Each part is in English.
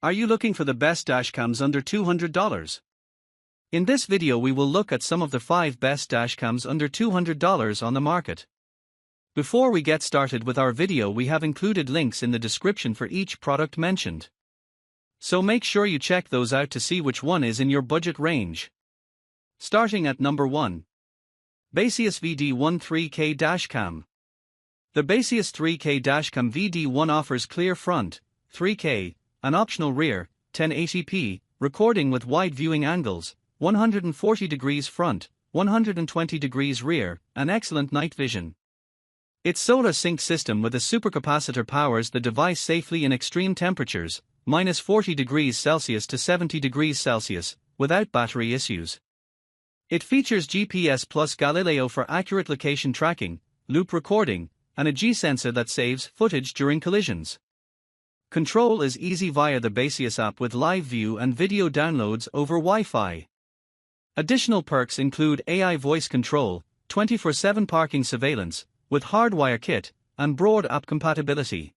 Are you looking for the best dashcams under $200? In this video we will look at some of the 5 best dashcams under $200 on the market. Before we get started with our video, we have included links in the description for each product mentioned. So make sure you check those out to see which one is in your budget range. Starting at number 1. Baseus VD1 3K DashCam. The Baseus 3K DashCam VD1 offers clear front, 3K, an optional rear, 1080p, recording with wide viewing angles, 140 degrees front, 120 degrees rear, and excellent night vision. Its solar sync system with a supercapacitor powers the device safely in extreme temperatures, minus 40 degrees Celsius to 70 degrees Celsius, without battery issues. It features GPS plus Galileo for accurate location tracking, loop recording, and a G-sensor that saves footage during collisions. Control is easy via the Baseus app with live view and video downloads over Wi-Fi. Additional perks include AI voice control, 24/7 parking surveillance, with hardwire kit, and broad app compatibility.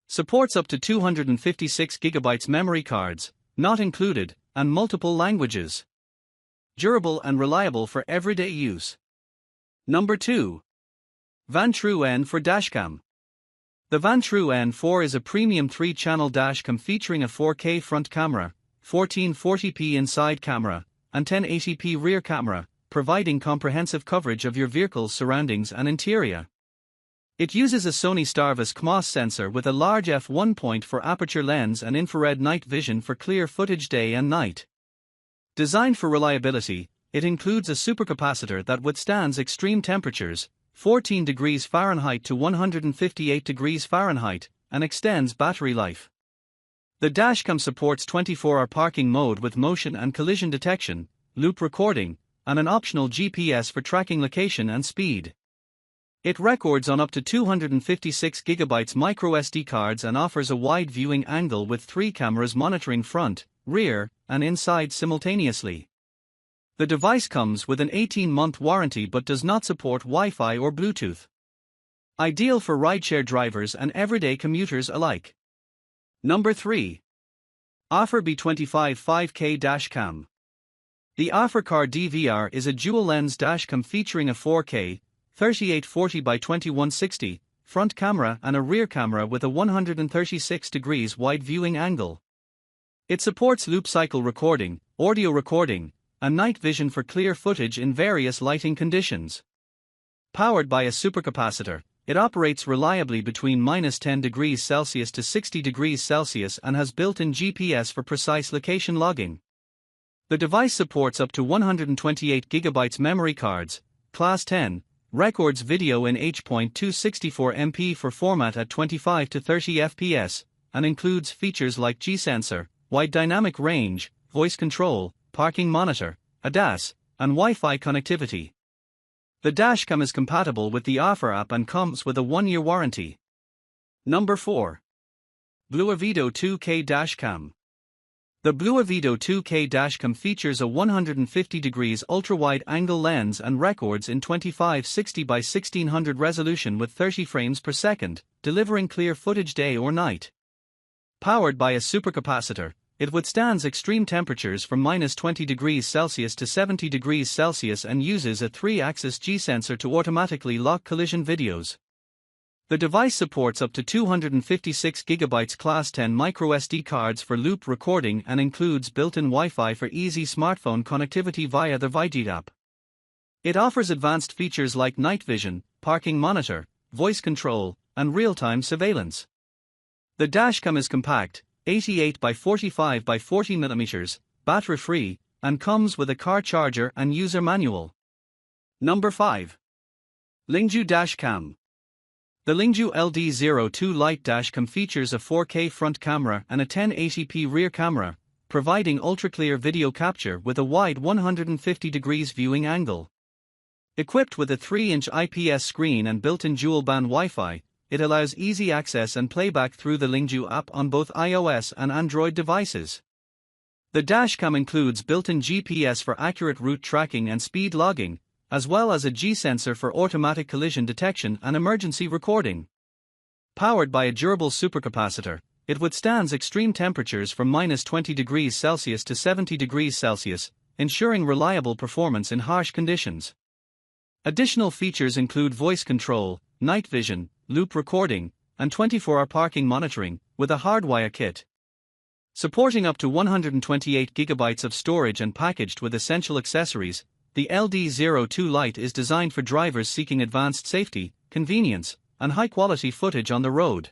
Supports up to 256GB memory cards, not included, and multiple languages. Durable and reliable for everyday use. Number 2. Vantrue N4 DashCam. The Vantrue N4 is a premium 3-channel dashcam featuring a 4K front camera, 1440p inside camera, and 1080p rear camera, providing comprehensive coverage of your vehicle's surroundings and interior. It uses a Sony Starvis CMOS sensor with a large f1 point for aperture lens and infrared night vision for clear footage day and night. Designed for reliability, it includes a supercapacitor that withstands extreme temperatures, 14 degrees Fahrenheit to 158 degrees Fahrenheit, and extends battery life. The dashcam supports 24-hour parking mode with motion and collision detection, loop recording, and an optional GPS for tracking location and speed. It records on up to 256GB microSD cards and offers a wide viewing angle with 3 cameras monitoring front, rear, and inside simultaneously. The device comes with an 18-month warranty but does not support Wi-Fi or Bluetooth. Ideal for rideshare drivers and everyday commuters alike. Number 3. Arpha B25 5K DashCam. The Arpha Car DVR is a dual-lens dashcam featuring a 4K, 3840 by 2160, front camera and a rear camera with a 136 degrees wide viewing angle. It supports loop cycle recording, audio recording, and night vision for clear footage in various lighting conditions. Powered by a supercapacitor, it operates reliably between minus 10 degrees Celsius to 60 degrees Celsius and has built-in GPS for precise location logging. The device supports up to 128GB memory cards, Class 10, records video in H.264MP for format at 25 to 30 fps, and includes features like G-sensor, wide dynamic range, voice control, parking monitor, ADAS, and Wi-Fi connectivity. The dashcam is compatible with the Arpha app and comes with a 1-year warranty. Number 4. Bluavido 2K DashCam. The Bluavido 2K DashCam features a 150 degrees ultra-wide angle lens and records in 2560 by 1600 resolution with 30 frames per second, delivering clear footage day or night. Powered by a supercapacitor, it withstands extreme temperatures from minus 20 degrees Celsius to 70 degrees Celsius and uses a 3-axis G-sensor to automatically lock collision videos. The device supports up to 256GB Class 10 microSD cards for loop recording and includes built-in Wi-Fi for easy smartphone connectivity via the Bluavido app. It offers advanced features like night vision, parking monitor, voice control, and real-time surveillance. The dashcam is compact, 88 by 45 by 40mm, battery-free, and comes with a car charger and user manual. Number 5. LINGDU Dash Cam. The LINGDU LD02 Lite dashcam features a 4K front camera and a 1080p rear camera, providing ultra-clear video capture with a wide 150 degrees viewing angle. Equipped with a 3-inch IPS screen and built-in dual-band Wi-Fi, it allows easy access and playback through the LINGDU app on both iOS and Android devices. The dashcam includes built-in GPS for accurate route tracking and speed logging, as well as a G-sensor for automatic collision detection and emergency recording. Powered by a durable supercapacitor, It withstands extreme temperatures from -20 degrees Celsius to 70 degrees Celsius, ensuring reliable performance in harsh conditions. Additional features include voice control, night vision, loop recording, and 24-hour parking monitoring, with a hardwire kit. Supporting up to 128 GB of storage and packaged with essential accessories, the LD02 Lite is designed for drivers seeking advanced safety, convenience, and high-quality footage on the road.